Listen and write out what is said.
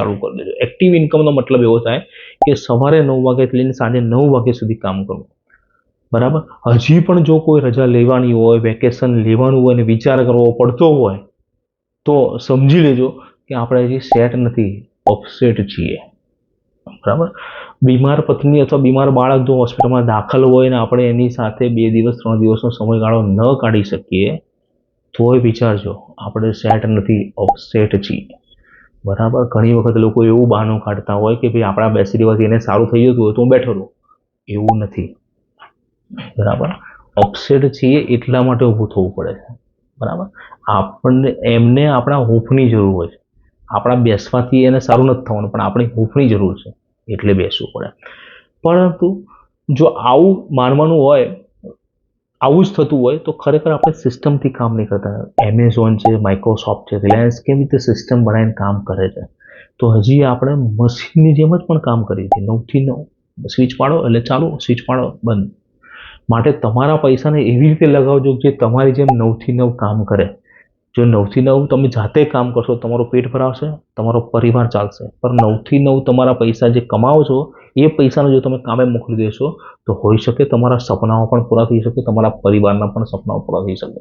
ચાલુ કરી દેજો. એક્ટિવ ઇન્કમનો મતલબ એવો થાય કે સવારે 9 વાગ્યાથી લઈને સાંજે 9 વાગ્યા સુધી કામ કરવું. બરાબર. હજી પણ જો કોઈ રજા લેવાની હોય, વેકેશન લેવાનું હોય અને વિચાર કરવો પડતો હોય તો સમજી લેજો કે આપણે હજી સેટ નથી, અપસેટ છીએ. બરાબર. બીમાર પત્ની અથવા બીમાર બાળક જો હોસ્પિટલમાં દાખલ હોય ને આપણે એની સાથે 2 દિવસ 3 દિવસનો સમયગાળો ન કાઢી શકીએ તોય વિચારજો આપણે સેટ નથી, અપસેટ છીએ. બરાબર. ઘણી વખત લોકો એવું બહાનું કાઢતા હોય કે ભાઈ આપણા બેસી રહેવાથી એને સારું થઈ જતું હોય તો હું બેઠો રહું. એવું નથી. બરાબર. અપસેટ છીએ એટલા માટે ઊભું થવું પડે છે. બરાબર. આપણને એમને આપણા હૂંફની જરૂર હોય છે. આપણા બેસવાથી એને સારું નથી થવાનું, પણ આપણી હૂંફની જરૂર છે એટલે બેસવું પડે. પરંતુ જો આવું માનવાનું હોય, આવું જ થતું હોય તો ખરેખર આપણે સિસ્ટમથી કામ નહીં કરતા. એમેઝોન છે, માઇક્રોસોફ્ટ છે, રિલાયન્સ કેવી રીતે સિસ્ટમ બનાવીને કામ કરે છે, તો હજી આપણે મશીનની જેમ જ પણ કામ કરીએ છીએ. 9 થી 9 સ્વિચ પાડો એટલે ચાલુ, સ્વિચ પાડો બંધ. માટે તમારા પૈસાને એવી રીતે લગાવજો જે તમારી જેમ 9 થી 9 કામ કરે. જો 9 થી 9 તમે જાતે કામ કરશો, તમારું પેટ ભરાવશે, તમારો પરિવાર ચાલશે. પણ 9 થી 9 તમારા પૈસા જે કમાવો છો એ પૈસાનો જો તમે કામે મોકલી દેશો તો હોઈ શકે તમારા સપનાઓ પણ પૂરા થઈ શકે, તમારા પરિવારના પણ સપનાઓ પૂરા થઈ શકે.